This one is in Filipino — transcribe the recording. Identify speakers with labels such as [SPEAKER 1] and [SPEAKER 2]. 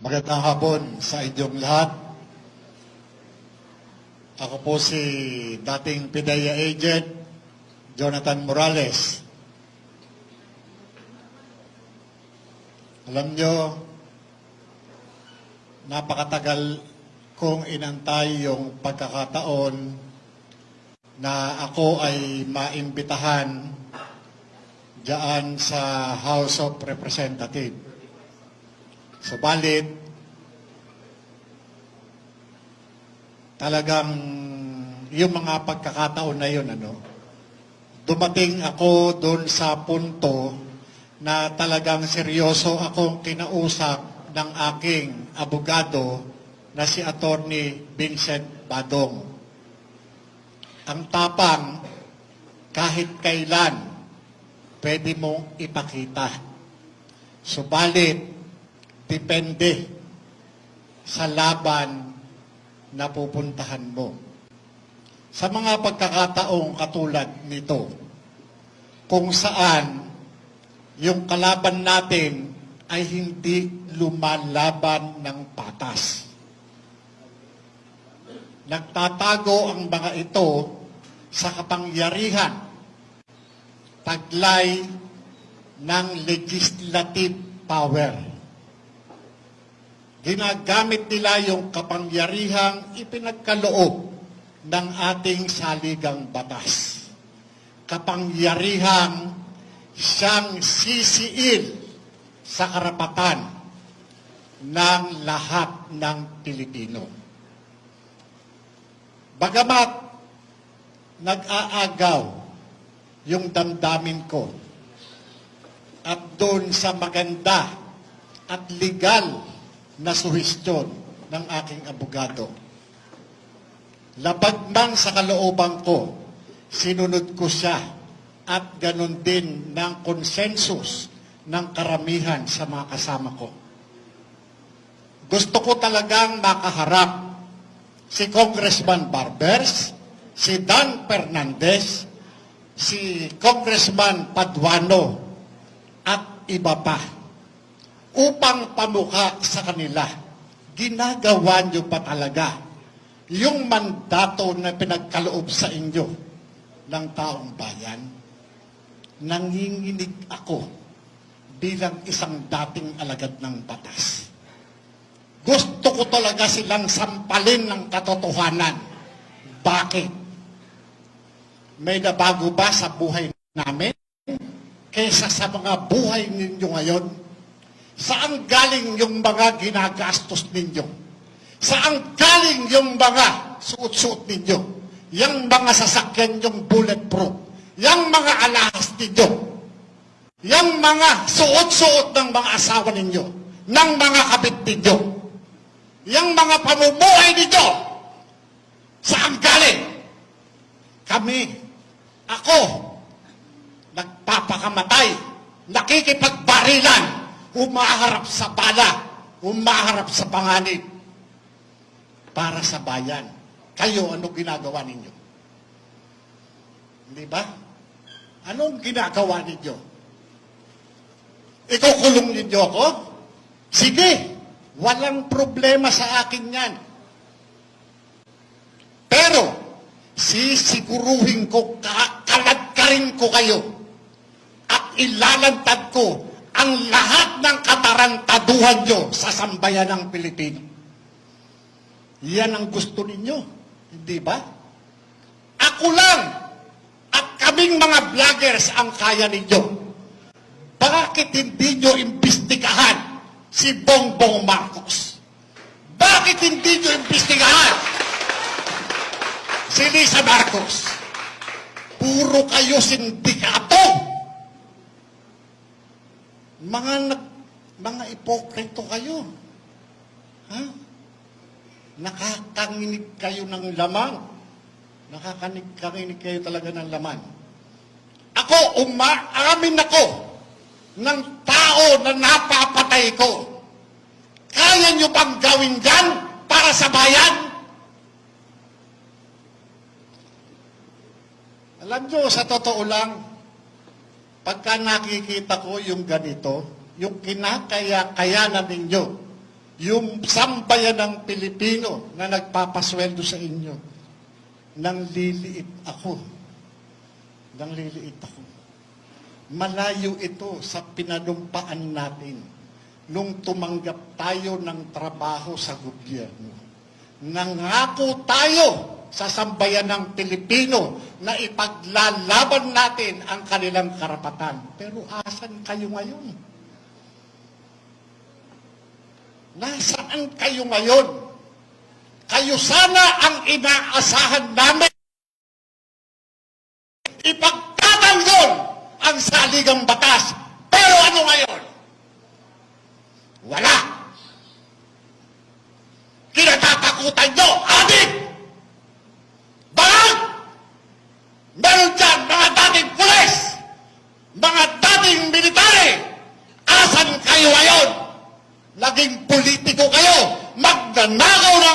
[SPEAKER 1] Magandang hapon sa inyong lahat. Ako po si dating PIDEA agent, Jonathan Morales. Alam nyo, napakatagal kong inantay yung pagkakataon na ako ay maimbitahan diyan sa House of Representatives. Subalit, talagang yung mga pagkakataon na yun, dumating ako doon sa punto na talagang seryoso akong kinausap ng aking abogado na si Attorney Vincent Badong. Ang tapang, kahit kailan, pwede mong ipakita. Subalit, depende sa laban na pupuntahan mo. Sa mga pagkakataong katulad nito, kung saan yung kalaban natin ay hindi lumalaban ng patas. Nagtatago ang mga ito sa kapangyarihan, taglay ng legislative power. Ginagamit nila yung kapangyarihang ipinagkaloob ng ating saligang batas. Kapangyarihang siyang sisiil sa karapatan ng lahat ng Pilipino. Bagamat nag-aagaw yung damdamin ko at doon sa maganda at legal na suhestyon ng aking abogado. Labag man sa kalooban ko, sinunod ko siya at ganun din ng konsensus ng karamihan sa mga kasama ko. Gusto ko talagang makaharap si Congressman Barbers, si Dan Fernandez, si Congressman Paduano at iba pa. Upang pamuka sa kanila, ginagawa nyo pa talaga yung mandato na pinagkaloob sa inyo ng taong bayan. Nanginginig ako bilang isang dating alagad ng batas. Gusto ko talaga silang sampalin ng katotohanan. Bakit? May nabago ba sa buhay namin kaysa sa mga buhay ninyo ngayon? Saan galing yung mga ginagastos ninyo? Saan galing yung mga suot-suot ninyo? Yung mga sasakyan yung bulletproof? Yung mga alahas ninyo? Yung mga suot-suot ng mga asawa ninyo? Ng mga kabit ninyo? Yung mga pamumuhay ninyo? Saan galing? Kami, ako, nagpapakamatay, nakikipagbarilan, umaharap sa bala, umaharap sa panganib para sa bayan. Kayo, anong ginagawa ninyo? Hindi ba? Anong ginagawa ninyo? Ikukulong ninyo ako? Sige, walang problema sa akin yan. Pero, sisiguruhin ko, kaladkarin ko kayo at ilalantad ko ang lahat ng katarantaduhan nyo sa sambayan ng Pilipino. Yan ang gusto ninyo, hindi ba? Ako lang at kaming mga vloggers ang kaya ninyo. Bakit hindi nyo imbestigahan si Bongbong Marcos? Bakit hindi nyo imbestigahan si Lisa Marcos? Puro kayo sindikato. Mga ipokrito kayo. Ha? Nakakanginig kayo ng laman. Nakakanginig kayo talaga ng laman. Ako, umaamin ako ng tao na napapatay ko. Kaya nyo bang gawin dyan para sa bayan? Alam nyo, sa totoo lang, pagka nakikita ko yung ganito, yung kinakaya-kayanan ninyo yung sambayan ng Pilipino na nagpapasweldo sa inyo, nang liliit ako. Nang liliit ako. Malayo ito sa pinanumpaan natin nung tumanggap tayo ng trabaho sa gobyerno. Nangako tayo sa sambayan ng Pilipino na ipaglalaban natin ang kanilang karapatan. Pero asan kayo ngayon? Nasaan kayo ngayon? Kayo sana ang inaasahan namin. Ipagtatanggol ang saligang batas. Pero ano ngayon? Wala. Kinatatakutan nyo, adik! Bakit? Meron dyan mga dating pulis, mga dating military. Asan kayo ngayon? Naging politiko kayo, magnanakaw na